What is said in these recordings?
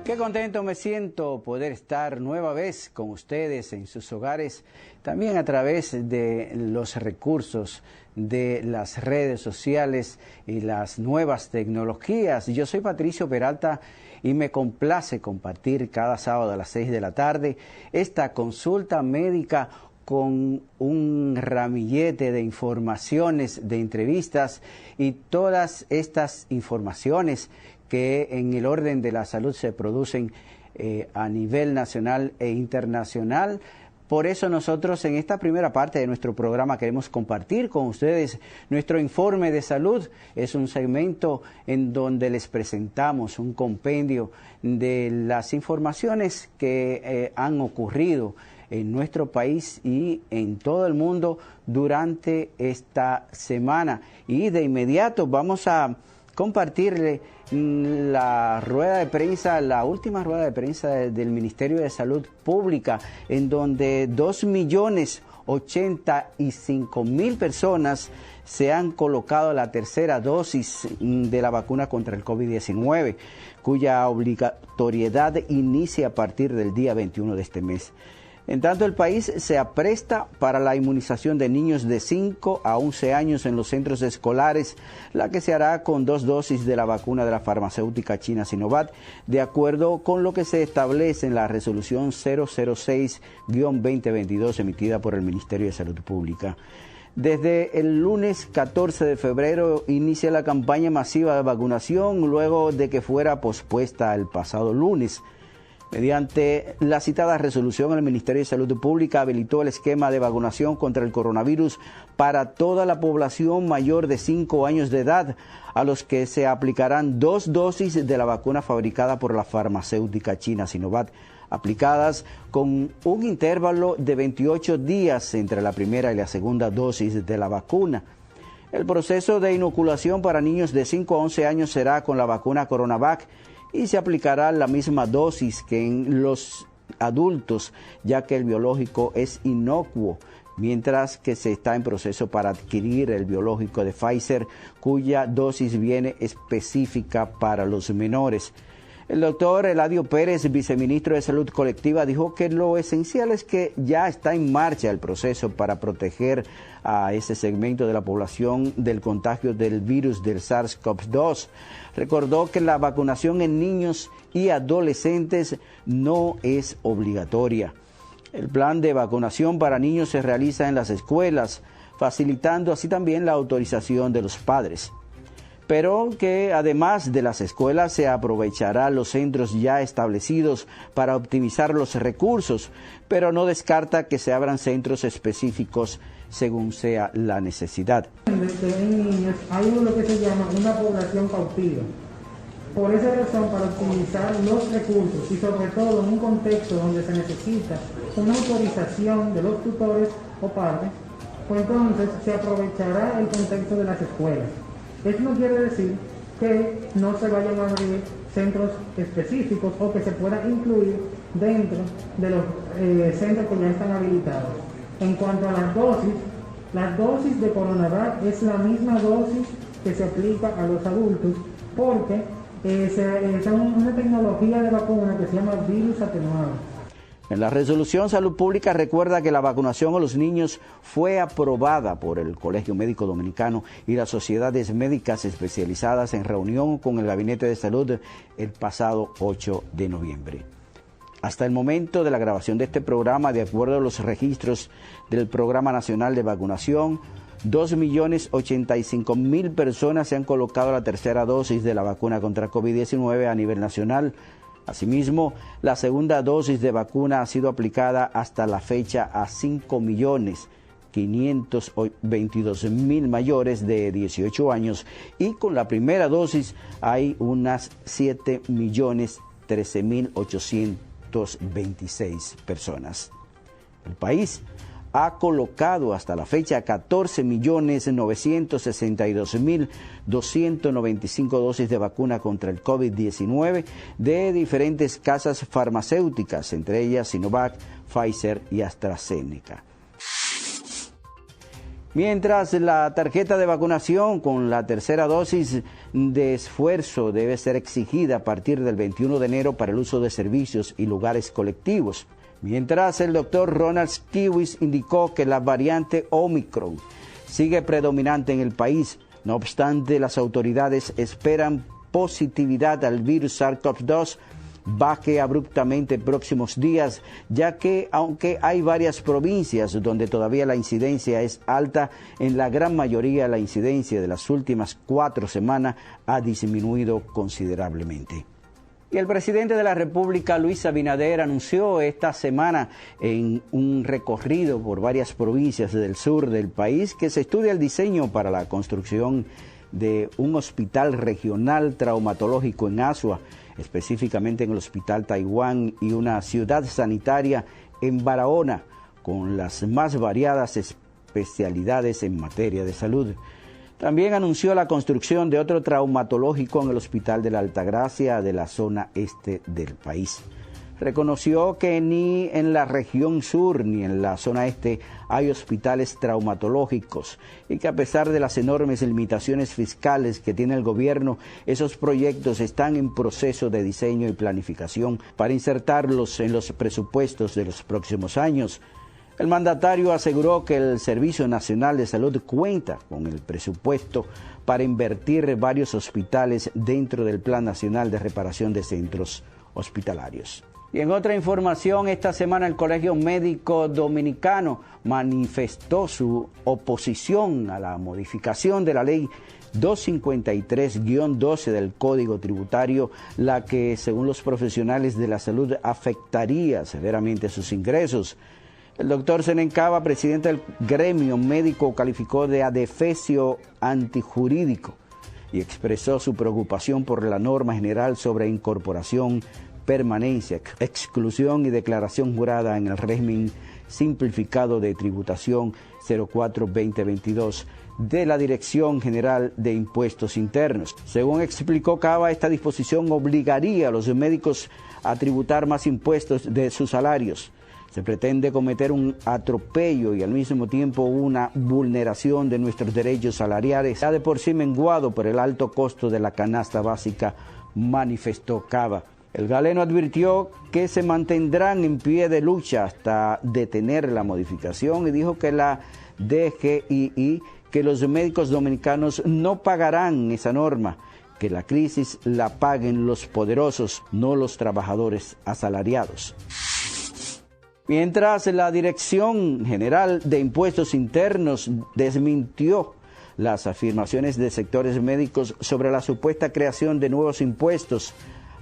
Qué contento me siento poder estar nueva vez con ustedes en sus hogares, también a través de los recursos de las redes sociales y las nuevas tecnologías. Yo soy Patricio Peralta y me complace compartir cada sábado a las 6 de la tarde esta consulta médica con un ramillete de informaciones, de entrevistas y todas estas informaciones que en el orden de la salud se producen a nivel nacional e internacional. Por eso nosotros en esta primera parte de nuestro programa queremos compartir con ustedes nuestro informe de salud. Es un segmento en donde les presentamos un compendio de las informaciones que han ocurrido en nuestro país y en todo el mundo durante esta semana. Y de inmediato vamos a compartirle la rueda de prensa, la última rueda de prensa del Ministerio de Salud Pública, en donde 2.085.000 personas se han colocado la tercera dosis de la vacuna contra el COVID-19, cuya obligatoriedad inicia a partir del día 21 de este mes. En tanto, el país se apresta para la inmunización de niños de 5 a 11 años en los centros escolares, la que se hará con 2 dosis de la vacuna de la farmacéutica china Sinovac, de acuerdo con lo que se establece en la resolución 006-2022 emitida por el Ministerio de Salud Pública. Desde el lunes 14 de febrero inicia la campaña masiva de vacunación, luego de que fuera pospuesta el pasado lunes. Mediante la citada resolución, el Ministerio de Salud Pública habilitó el esquema de vacunación contra el coronavirus para toda la población mayor de 5 años de edad, a los que se aplicarán 2 dosis de la vacuna fabricada por la farmacéutica china Sinovac, aplicadas con un intervalo de 28 días entre la primera y la segunda dosis de la vacuna. El proceso de inoculación para niños de 5 a 11 años será con la vacuna Coronavac, y se aplicará la misma dosis que en los adultos, ya que el biológico es inocuo, mientras que se está en proceso para adquirir el biológico de Pfizer, cuya dosis viene específica para los menores. El doctor Eladio Pérez, viceministro de Salud Colectiva, dijo que lo esencial es que ya está en marcha el proceso para proteger a ese segmento de la población del contagio del virus del SARS-CoV-2. Recordó que la vacunación en niños y adolescentes no es obligatoria. El plan de vacunación para niños se realiza en las escuelas, facilitando así también la autorización de los padres. Pero que además de las escuelas se aprovechará los centros ya establecidos para optimizar los recursos, pero no descarta que se abran centros específicos según sea la necesidad. En niños hay lo que se llama una población cautiva. Por esa razón, para optimizar los recursos y sobre todo en un contexto donde se necesita una autorización de los tutores o padres, pues entonces se aprovechará el contexto de las escuelas. Eso no quiere decir que no se vayan a abrir centros específicos o que se pueda incluir dentro de los centros que ya están habilitados. En cuanto a las dosis de Coronavac es la misma dosis que se aplica a los adultos porque es una tecnología de vacuna que se llama virus atenuado. En la resolución, Salud Pública recuerda que la vacunación a los niños fue aprobada por el Colegio Médico Dominicano y las sociedades médicas especializadas en reunión con el Gabinete de Salud el pasado 8 de noviembre. Hasta el momento de la grabación de este programa, de acuerdo a los registros del Programa Nacional de Vacunación, 2.085.000 personas se han colocado la tercera dosis de la vacuna contra COVID-19 a nivel nacional. Asimismo, la segunda dosis de vacuna ha sido aplicada hasta la fecha a 5.522.000 mayores de 18 años y con la primera dosis hay unas 7.013.826 personas. El país ha colocado hasta la fecha 14.962.295 dosis de vacuna contra el COVID-19 de diferentes casas farmacéuticas, entre ellas Sinovac, Pfizer y AstraZeneca. Mientras la tarjeta de vacunación con la tercera dosis de esfuerzo debe ser exigida a partir del 21 de enero para el uso de servicios y lugares colectivos. Mientras el doctor Ronald Kiwis indicó que la variante Omicron sigue predominante en el país. No obstante, las autoridades esperan positividad al virus SARS-CoV-2 baje abruptamente en próximos días, ya que aunque hay varias provincias donde todavía la incidencia es alta, en la gran mayoría la incidencia de las últimas 4 semanas ha disminuido considerablemente. Y el presidente de la República, Luis Abinader, anunció esta semana en un recorrido por varias provincias del sur del país que se estudia el diseño para la construcción de un hospital regional traumatológico en Azua, específicamente en el Hospital Taiwán, y una ciudad sanitaria en Barahona, con las más variadas especialidades en materia de salud. También anunció la construcción de otro traumatológico en el Hospital de la Altagracia de la zona este del país. Reconoció que ni en la región sur ni en la zona este hay hospitales traumatológicos y que a pesar de las enormes limitaciones fiscales que tiene el gobierno, esos proyectos están en proceso de diseño y planificación para insertarlos en los presupuestos de los próximos años. El mandatario aseguró que el Servicio Nacional de Salud cuenta con el presupuesto para invertir varios hospitales dentro del Plan Nacional de Reparación de Centros Hospitalarios. Y en otra información, esta semana el Colegio Médico Dominicano manifestó su oposición a la modificación de la ley 253-12 del Código Tributario, la que, según los profesionales de la salud, afectaría severamente sus ingresos. El doctor Zenén Cava, presidente del gremio médico, calificó de adefesio antijurídico y expresó su preocupación por la norma general sobre incorporación, permanencia, exclusión y declaración jurada en el régimen simplificado de tributación 04-2022 de la Dirección General de Impuestos Internos. Según explicó Cava, esta disposición obligaría a los médicos a tributar más impuestos de sus salarios. Se pretende cometer un atropello y al mismo tiempo una vulneración de nuestros derechos salariales, ya de por sí menguado por el alto costo de la canasta básica, manifestó Cava. El galeno advirtió que se mantendrán en pie de lucha hasta detener la modificación y dijo que la DGII, que los médicos dominicanos no pagarán esa norma, que la crisis la paguen los poderosos, no los trabajadores asalariados. Mientras la Dirección General de Impuestos Internos desmintió las afirmaciones de sectores médicos sobre la supuesta creación de nuevos impuestos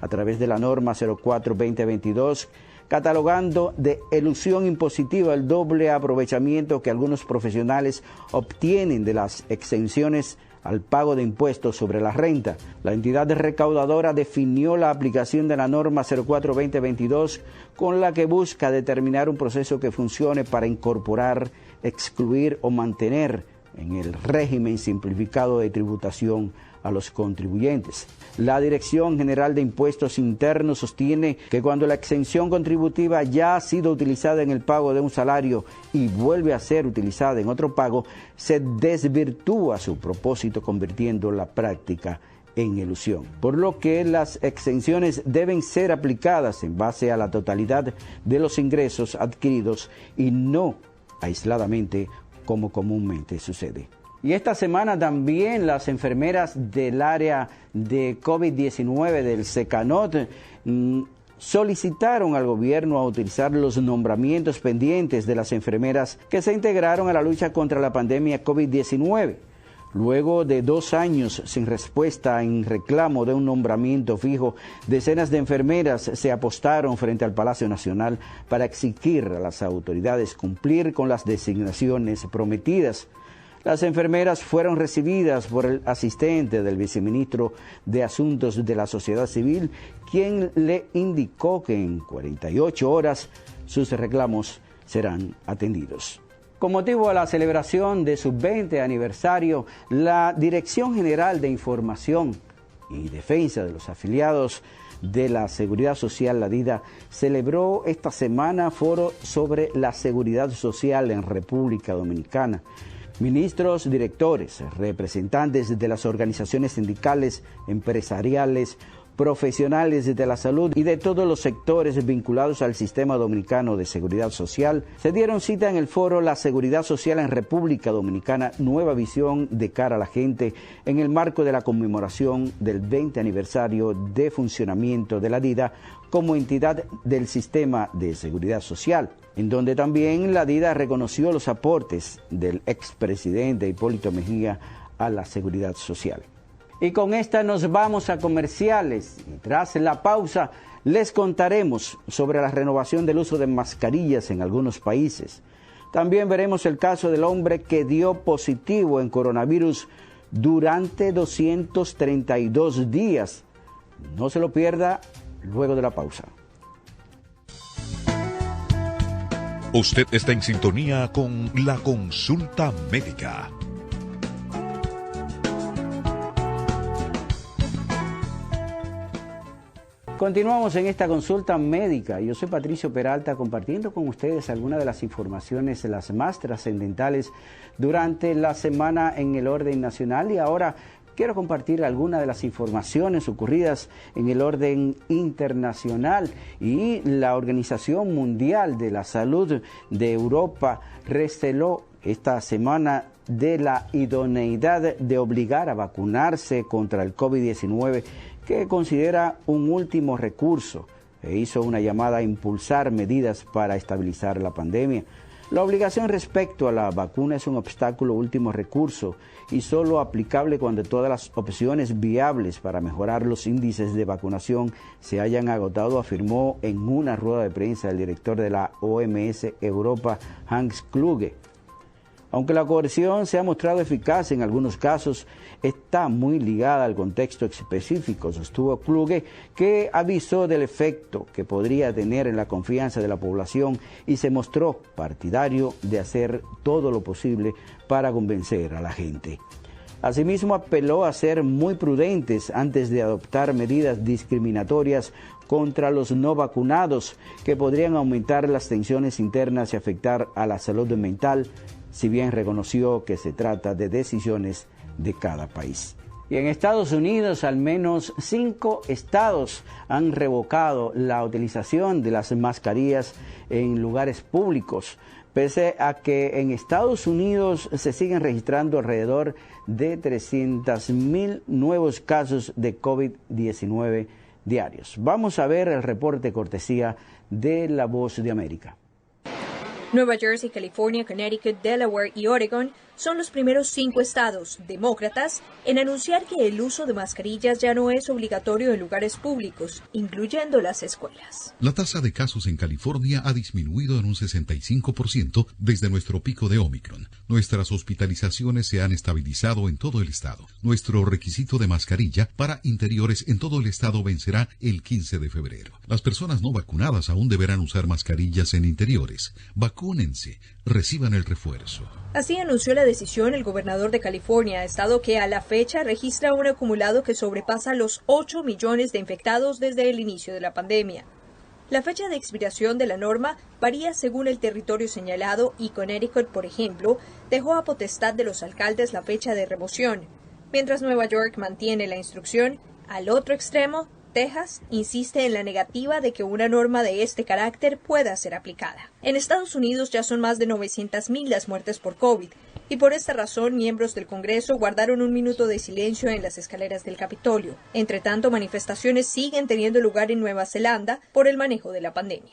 a través de la norma 04-2022, catalogando de elusión impositiva el doble aprovechamiento que algunos profesionales obtienen de las exenciones al pago de impuestos sobre la renta. La entidad recaudadora definió la aplicación de la norma 04-2022 con la que busca determinar un proceso que funcione para incorporar, excluir o mantener en el régimen simplificado de tributación a los contribuyentes. La Dirección General de Impuestos Internos sostiene que cuando la exención contributiva ya ha sido utilizada en el pago de un salario y vuelve a ser utilizada en otro pago, se desvirtúa su propósito, convirtiendo la práctica en elusión. Por lo que las exenciones deben ser aplicadas en base a la totalidad de los ingresos adquiridos y no aisladamente como comúnmente sucede. Y esta semana también las enfermeras del área de COVID-19 del SECANOT solicitaron al gobierno a utilizar los nombramientos pendientes de las enfermeras que se integraron a la lucha contra la pandemia COVID-19. Luego de 2 años sin respuesta en reclamo de un nombramiento fijo, decenas de enfermeras se apostaron frente al Palacio Nacional para exigir a las autoridades cumplir con las designaciones prometidas. Las enfermeras fueron recibidas por el asistente del viceministro de Asuntos de la Sociedad Civil, quien le indicó que en 48 horas sus reclamos serán atendidos. Con motivo a la celebración de su 20 aniversario, la Dirección General de Información y Defensa de los Afiliados de la Seguridad Social, la DIDA, celebró esta semana foro sobre la seguridad social en República Dominicana. Ministros, directores, representantes de las organizaciones sindicales, empresariales, profesionales de la salud y de todos los sectores vinculados al Sistema Dominicano de Seguridad Social se dieron cita en el foro La Seguridad Social en República Dominicana, nueva visión de cara a la gente, en el marco de la conmemoración del 20 aniversario de funcionamiento de la DIDA como entidad del Sistema de Seguridad Social, en donde también la DIDA reconoció los aportes del expresidente Hipólito Mejía a la seguridad social. Y con esta nos vamos a comerciales y tras la pausa les contaremos sobre la renovación del uso de mascarillas en algunos países. También veremos el caso del hombre que dio positivo en coronavirus durante 232 días. No se lo pierda luego de la pausa. Usted está en sintonía con la consulta médica. Continuamos en esta consulta médica. Yo soy Patricio Peralta compartiendo con ustedes algunas de las informaciones, las más trascendentales durante la semana en el orden nacional, y ahora quiero compartir algunas de las informaciones ocurridas en el orden internacional. Y la Organización Mundial de la Salud de Europa receló esta semana de la idoneidad de obligar a vacunarse contra el COVID-19, que considera un último recurso, e hizo una llamada a impulsar medidas para estabilizar la pandemia. La obligación respecto a la vacuna es un obstáculo último recurso y solo aplicable cuando todas las opciones viables para mejorar los índices de vacunación se hayan agotado, afirmó en una rueda de prensa el director de la OMS Europa, Hans Kluge. Aunque la coerción se ha mostrado eficaz en algunos casos, está muy ligada al contexto específico, sostuvo Kluge, que avisó del efecto que podría tener en la confianza de la población y se mostró partidario de hacer todo lo posible para convencer a la gente. Asimismo, apeló a ser muy prudentes antes de adoptar medidas discriminatorias contra los no vacunados, que podrían aumentar las tensiones internas y afectar a la salud mental, si bien reconoció que se trata de decisiones de cada país. Y en Estados Unidos, al menos 5 estados han revocado la utilización de las mascarillas en lugares públicos, pese a que en Estados Unidos se siguen registrando alrededor de 300,000 nuevos casos de COVID-19 diarios. Vamos a ver el reporte cortesía de La Voz de América. Nueva Jersey, California, Connecticut, Delaware y Oregon son los primeros 5 estados demócratas en anunciar que el uso de mascarillas ya no es obligatorio en lugares públicos, incluyendo las escuelas. La tasa de casos en California ha disminuido en un 65% desde nuestro pico de Omicron. Nuestras hospitalizaciones se han estabilizado en todo el estado. Nuestro requisito de mascarilla para interiores en todo el estado vencerá el 15 de febrero. Las personas no vacunadas aún deberán usar mascarillas en interiores. Vacúnense, reciban el refuerzo. Así anunció la decisión el gobernador de California, estado que a la fecha registra un acumulado que sobrepasa los 8 millones de infectados desde el inicio de la pandemia. La fecha de expiración de la norma varía según el territorio señalado y Connecticut, por ejemplo, dejó a potestad de los alcaldes la fecha de remoción, mientras Nueva York mantiene la instrucción. Al otro extremo, Texas insiste en la negativa de que una norma de este carácter pueda ser aplicada. En Estados Unidos ya son más de 900,000 las muertes por COVID, y por esta razón miembros del Congreso guardaron un minuto de silencio en las escaleras del Capitolio. Entre tanto, manifestaciones siguen teniendo lugar en Nueva Zelanda por el manejo de la pandemia.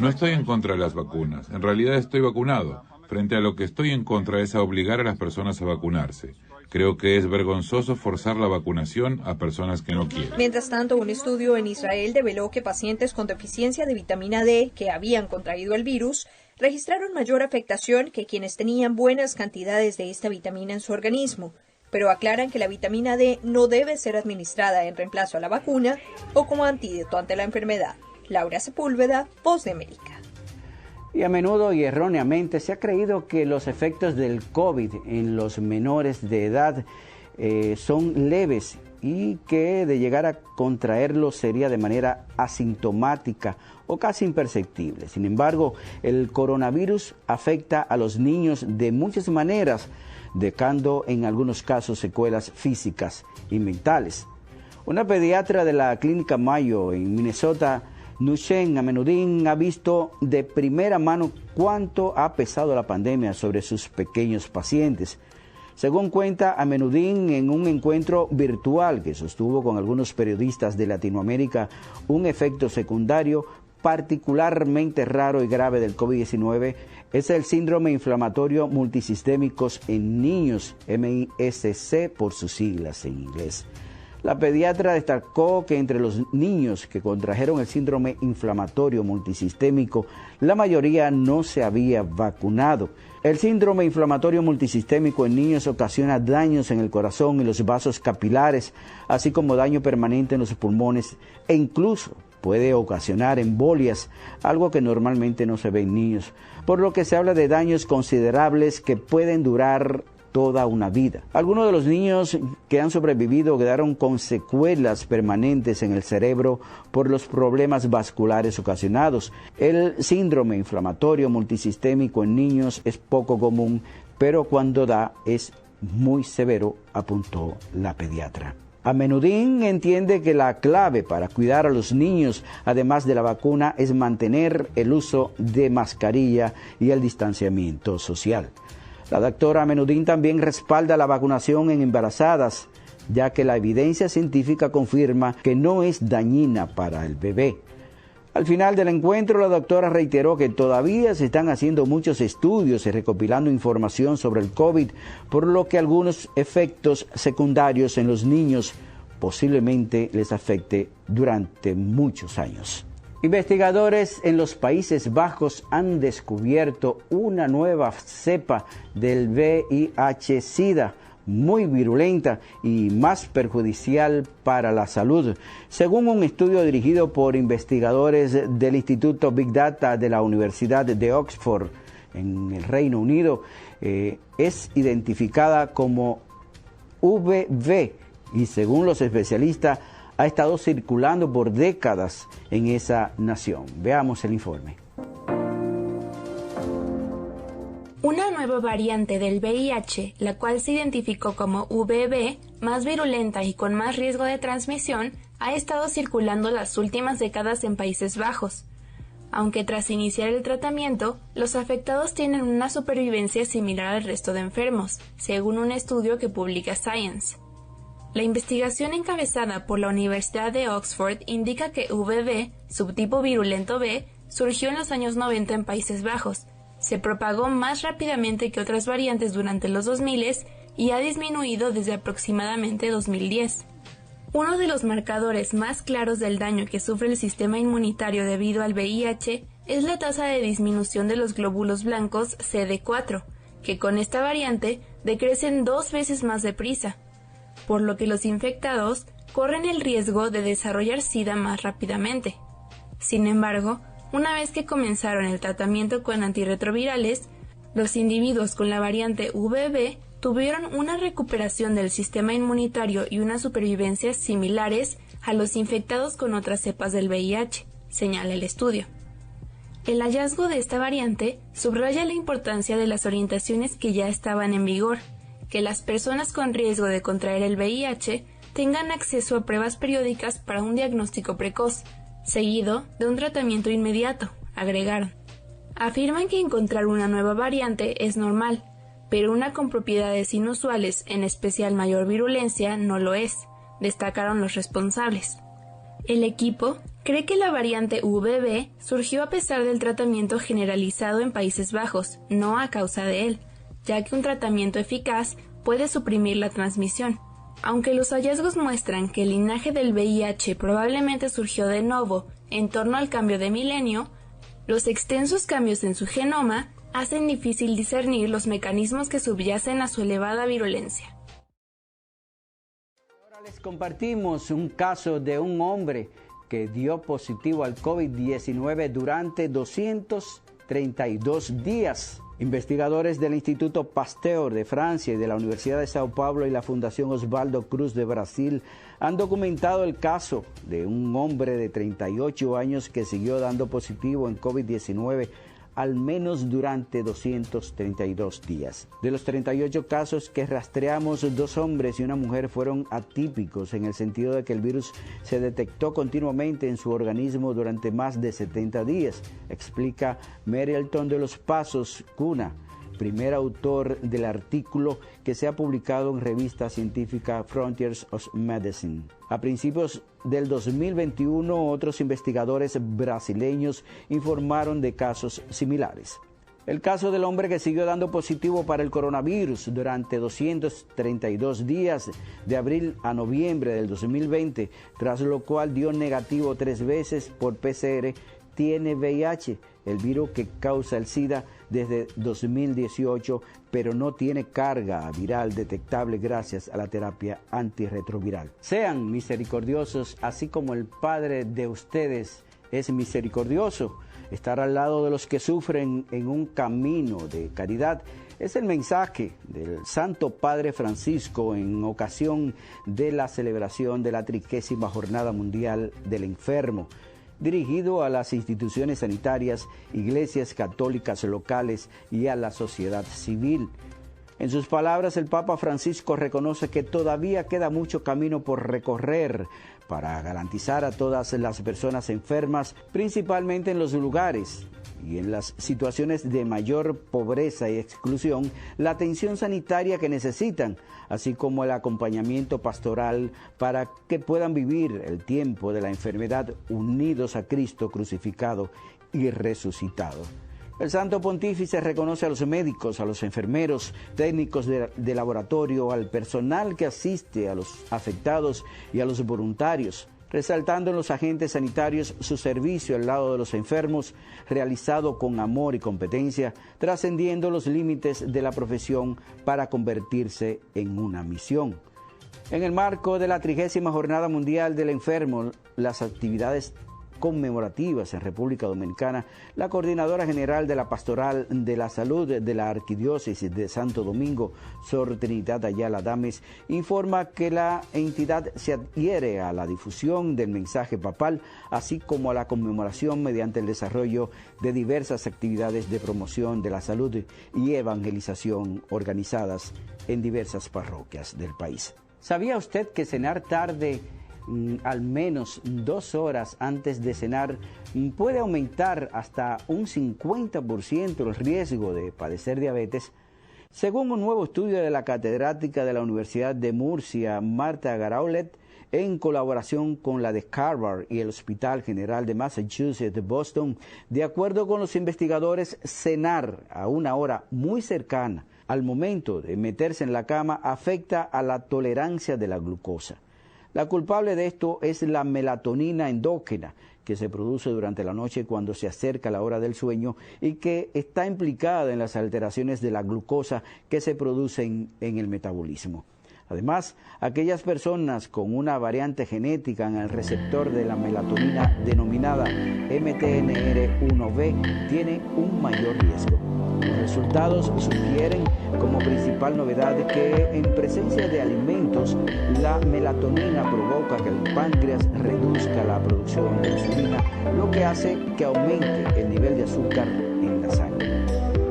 No estoy en contra de las vacunas, en realidad estoy vacunado. Frente a lo que estoy en contra es a obligar a las personas a vacunarse. Creo que es vergonzoso forzar la vacunación a personas que no quieren. Mientras tanto, un estudio en Israel develó que pacientes con deficiencia de vitamina D que habían contraído el virus registraron mayor afectación que quienes tenían buenas cantidades de esta vitamina en su organismo, pero aclaran que la vitamina D no debe ser administrada en reemplazo a la vacuna o como antídoto ante la enfermedad. Laura Sepúlveda, Voz de América. Y a menudo y erróneamente se ha creído que los efectos del COVID en los menores de edad son leves y que de llegar a contraerlo sería de manera asintomática o casi imperceptible. Sin embargo, el coronavirus afecta a los niños de muchas maneras, dejando en algunos casos secuelas físicas y mentales. Una pediatra de la Clínica Mayo en Minnesota, Nushen Amenudin, ha visto de primera mano cuánto ha pesado la pandemia sobre sus pequeños pacientes. Según cuenta Amenudin en un encuentro virtual que sostuvo con algunos periodistas de Latinoamérica, un efecto secundario particularmente raro y grave del COVID-19 es el síndrome inflamatorio multisistémico en niños, MIS-C por sus siglas en inglés. La pediatra destacó que entre los niños que contrajeron el síndrome inflamatorio multisistémico, la mayoría no se había vacunado. El síndrome inflamatorio multisistémico en niños ocasiona daños en el corazón y los vasos capilares, así como daño permanente en los pulmones e incluso puede ocasionar embolias, algo que normalmente no se ve en niños, por lo que se habla de daños considerables que pueden durar toda una vida. Algunos de los niños que han sobrevivido quedaron con secuelas permanentes en el cerebro por los problemas vasculares ocasionados. El síndrome inflamatorio multisistémico en niños es poco común, pero cuando da es muy severo, apuntó la pediatra. Amenudin entiende que la clave para cuidar a los niños, además de la vacuna, es mantener el uso de mascarilla y el distanciamiento social. La doctora Amenudin también respalda la vacunación en embarazadas, ya que la evidencia científica confirma que no es dañina para el bebé. Al final del encuentro, la doctora reiteró que todavía se están haciendo muchos estudios y recopilando información sobre el COVID, por lo que algunos efectos secundarios en los niños posiblemente les afecte durante muchos años. Investigadores en los Países Bajos han descubierto una nueva cepa del VIH-Sida, muy virulenta y más perjudicial para la salud. Según un estudio dirigido por investigadores del Instituto Big Data de la Universidad de Oxford en el Reino Unido, es identificada como VV y según los especialistas ha estado circulando por décadas en esa nación. Veamos el informe. Una nueva variante del VIH, la cual se identificó como VB, más virulenta y con más riesgo de transmisión, ha estado circulando las últimas décadas en Países Bajos. Aunque tras iniciar el tratamiento, los afectados tienen una supervivencia similar al resto de enfermos, según un estudio que publica Science. La investigación encabezada por la Universidad de Oxford indica que VB, subtipo virulento B, surgió en los años 90 en Países Bajos, se propagó más rápidamente que otras variantes durante los 2000 y ha disminuido desde aproximadamente 2010. Uno de los marcadores más claros del daño que sufre el sistema inmunitario debido al VIH es la tasa de disminución de los glóbulos blancos CD4, que con esta variante decrecen 2 veces más deprisa, por lo que los infectados corren el riesgo de desarrollar SIDA más rápidamente. Sin embargo, una vez que comenzaron el tratamiento con antirretrovirales, los individuos con la variante VB tuvieron una recuperación del sistema inmunitario y una supervivencia similares a los infectados con otras cepas del VIH, señala el estudio. El hallazgo de esta variante subraya la importancia de las orientaciones que ya estaban en vigor, que las personas con riesgo de contraer el VIH tengan acceso a pruebas periódicas para un diagnóstico precoz, seguido de un tratamiento inmediato, agregaron. Afirman que encontrar una nueva variante es normal, pero una con propiedades inusuales, en especial mayor virulencia, no lo es, destacaron los responsables. El equipo cree que la variante VB surgió a pesar del tratamiento generalizado en Países Bajos, no a causa de él, ya que un tratamiento eficaz puede suprimir la transmisión. Aunque los hallazgos muestran que el linaje del VIH probablemente surgió de novo en torno al cambio de milenio, los extensos cambios en su genoma hacen difícil discernir los mecanismos que subyacen a su elevada virulencia. Ahora les compartimos un caso de un hombre que dio positivo al COVID-19 durante 200 232 días. Investigadores del Instituto Pasteur de Francia y de la Universidad de Sao Paulo y la Fundación Osvaldo Cruz de Brasil han documentado el caso de un hombre de 38 años que siguió dando positivo en COVID-19 al menos durante 232 días. De los 38 casos que rastreamos, 2 hombres y una mujer fueron atípicos en el sentido de que el virus se detectó continuamente en su organismo durante más de 70 días, explica Marielton de los Pasos Cuna, primer autor del artículo que se ha publicado en revista científica Frontiers of Medicine. A principios del 2021, otros investigadores brasileños informaron de casos similares. El caso del hombre que siguió dando positivo para el coronavirus durante 232 días de abril a noviembre del 2020, tras lo cual dio negativo 3 veces por PCR, tiene VIH, el virus que causa el SIDA desde 2018, pero no tiene carga viral detectable gracias a la terapia antirretroviral. Sean misericordiosos, así como el Padre de ustedes es misericordioso. Estar al lado de los que sufren en un camino de caridad es el mensaje del Santo Padre Francisco en ocasión de la celebración de la 30ª Jornada Mundial del Enfermo, dirigido a las instituciones sanitarias, iglesias católicas locales y a la sociedad civil. En sus palabras, el Papa Francisco reconoce que todavía queda mucho camino por recorrer para garantizar a todas las personas enfermas, principalmente en los lugares y en las situaciones de mayor pobreza y exclusión, la atención sanitaria que necesitan, así como el acompañamiento pastoral para que puedan vivir el tiempo de la enfermedad unidos a Cristo crucificado y resucitado. El Santo Pontífice reconoce a los médicos, a los enfermeros, técnicos de laboratorio, al personal que asiste a los afectados y a los voluntarios, resaltando en los agentes sanitarios su servicio al lado de los enfermos, realizado con amor y competencia, trascendiendo los límites de la profesión para convertirse en una misión. En el marco de la 30ª Jornada Mundial del Enfermo, las actividades conmemorativas en República Dominicana, la Coordinadora General de la Pastoral de la Salud de la Arquidiócesis de Santo Domingo, Sor Trinidad Ayala Dames, informa que la entidad se adhiere a la difusión del mensaje papal, así como a la conmemoración mediante el desarrollo de diversas actividades de promoción de la salud y evangelización organizadas en diversas parroquias del país. ¿Sabía usted que cenar tarde, al menos 2 horas antes de cenar, puede aumentar hasta un 50% el riesgo de padecer diabetes? Según un nuevo estudio de la catedrática de la Universidad de Murcia, Marta Garaulet, en colaboración con la de Harvard y el Hospital General de Massachusetts de Boston, de acuerdo con los investigadores, cenar a una hora muy cercana al momento de meterse en la cama afecta a la tolerancia de la glucosa. La culpable de esto es la melatonina endógena, que se produce durante la noche cuando se acerca la hora del sueño y que está implicada en las alteraciones de la glucosa que se producen en el metabolismo. Además, aquellas personas con una variante genética en el receptor de la melatonina denominada MTNR1B tienen un mayor riesgo. Los resultados sugieren como principal novedad que en presencia de alimentos la melatonina provoca que el páncreas reduzca la producción de insulina, lo que hace que aumente el nivel de azúcar en la sangre.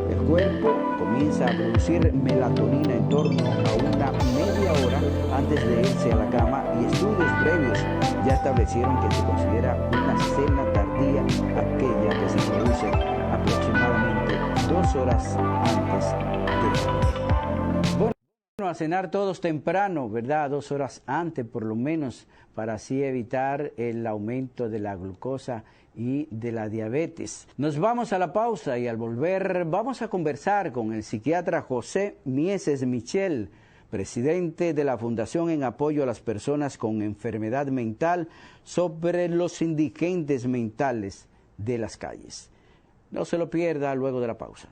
El cuerpo comienza a producir melatonina en torno a una media hora antes de irse a la cama y estudios previos ya establecieron que se considera una cena tardía aquella que se produce aproximadamente 2 horas antes de dormir. Bueno, a cenar todos temprano, ¿verdad? 2 horas antes por lo menos, para así evitar el aumento de la glucosa y de la diabetes. Nos vamos a la pausa y al volver vamos a conversar con el psiquiatra José Mieses Michel, presidente de la Fundación en Apoyo a las Personas con Enfermedad Mental, sobre los indigentes mentales de las calles. No se lo pierda luego de la pausa.